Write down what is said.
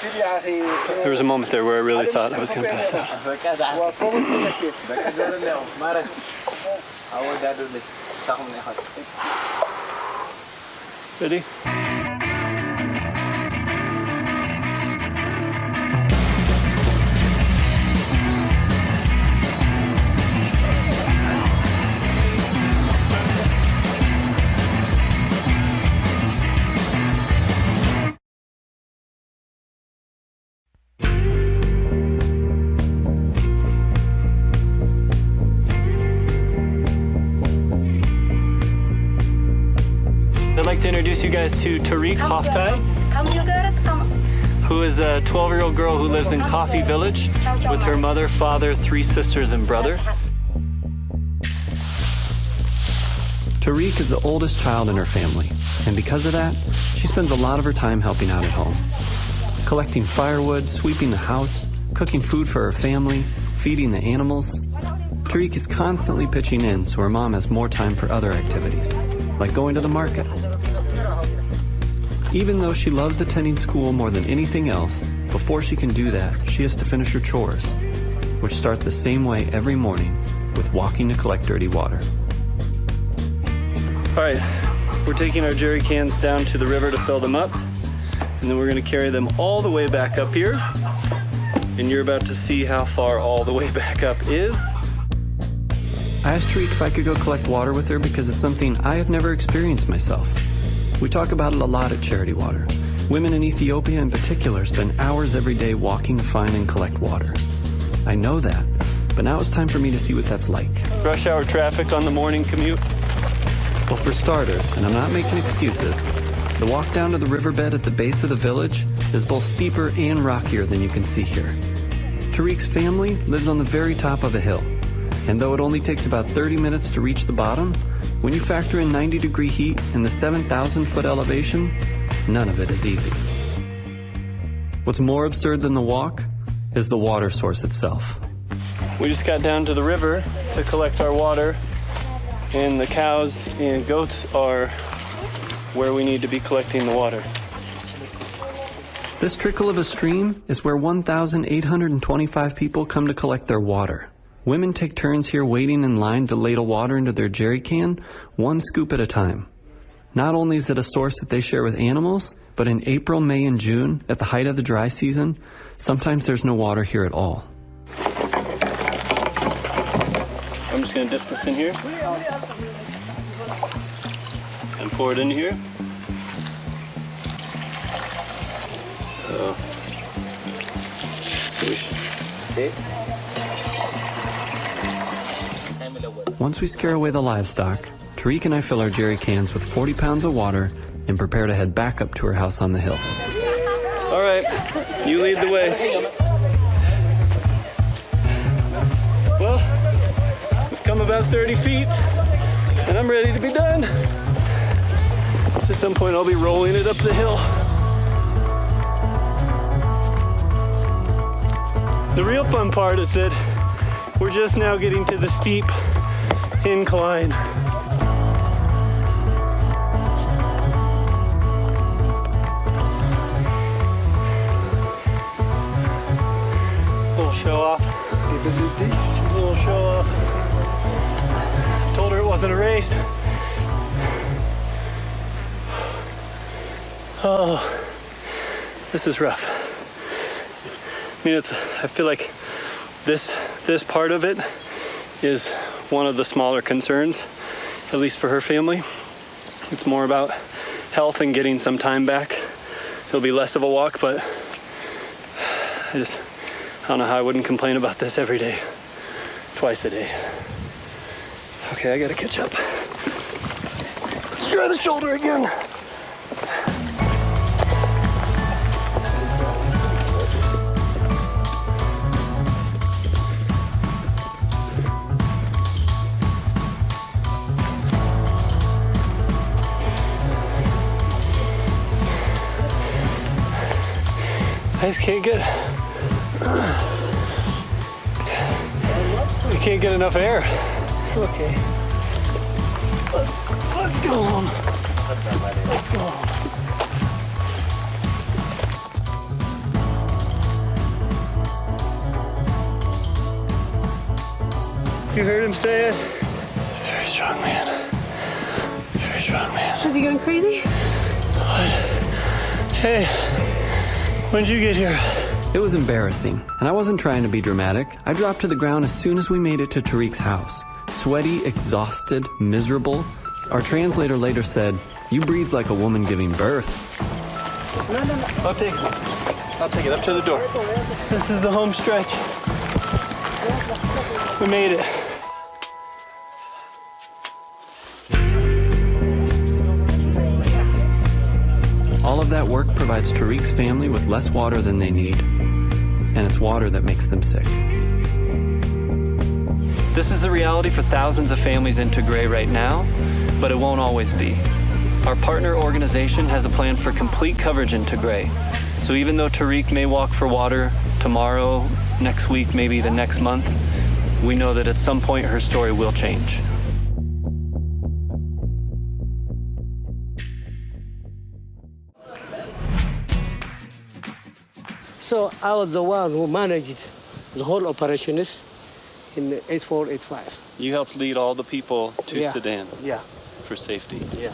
There was a moment there where I really thought I was going to pass out. Ready? I'd like to introduce you guys to Tariq Haftai, who is a 12-year-old girl who lives in Coffee Village with her mother, father, 3 sisters, and brother. Tariq is the oldest child in her family, and because of that, she spends a lot of her time helping out at home. Collecting firewood, sweeping the house, cooking food for her family, feeding the animals. Tariq is constantly pitching in so her mom has more time for other activities, like going to the market. Even though she loves attending school more than anything else, before she can do that, she has to finish her chores, which start the same way every morning, with walking to collect dirty water. All right, we're taking our jerry cans down to the river to fill them up, and then we're gonna carry them all the way back up here, and you're about to see how far all the way back up is. I asked Tariq if I could go collect water with her because it's something I have never experienced myself. We talk about it a lot at Charity Water. Women in Ethiopia in particular spend hours every day walking to find and collect water. I know that, but now it's time for me to see what that's like. Rush hour traffic on the morning commute? Well, for starters, and I'm not making excuses, the walk down to the riverbed at the base of the village is both steeper and rockier than you can see here. Tariq's family lives on the very top of a hill, and though it only takes about 30 minutes to reach the bottom, when you factor in 90-degree heat and the 7,000-foot elevation, none of it is easy. What's more absurd than the walk is the water source itself. We just got down to the river to collect our water, and the cows and goats are where we need to be collecting the water. This trickle of a stream is where 1,825 people come to collect their water. Women take turns here waiting in line to ladle water into their jerry can, 1 scoop at a time. Not only is it a source that they share with animals, but in April, May, and June, at the height of the dry season, sometimes there's no water here at all. I'm just going to dip this in here and pour it in here. Once we scare away the livestock, Tariq and I fill our jerry cans with 40 pounds of water and prepare to head back up to her house on the hill. All right, you lead the way. Well, we've come about 30 feet, and I'm ready to be done. At some point, I'll be rolling it up the hill. The real fun part is that we're just now getting to the steep incline. Little show off. Little show off. Told her it wasn't a race. Oh, this is rough. I mean, I feel like this part of it is one of the smaller concerns, at least for her family. It's more about health and getting some time back. It'll be less of a walk, but I don't know how I wouldn't complain about this every day, twice a day. Okay, I gotta catch up. Let's try the shoulder again. I just can't get, I can't get enough air. Okay. Let's go on. Let's go on. You heard him say it? Very strong man. Very strong man. Is he going crazy? What? Hey, when did you get here? It was embarrassing, and I wasn't trying to be dramatic. I dropped to the ground as soon as we made it to Tariq's house. Sweaty, exhausted, miserable. Our translator later said, "You breathed like a woman giving birth." No. I'll take it up to the door. This is the home stretch. We made it. All of that work provides Tariq's family with less water than they need, and it's water that makes them sick. This is the reality for thousands of families in Tigray right now, but it won't always be. Our partner organization has a plan for complete coverage in Tigray. So even though Tariq may walk for water tomorrow, next week, maybe the next month, we know that at some point her story will change. So I was the one who managed the whole operations in 84, 85. You helped lead all the people to Yeah. Sudan Yeah, for safety. yeah.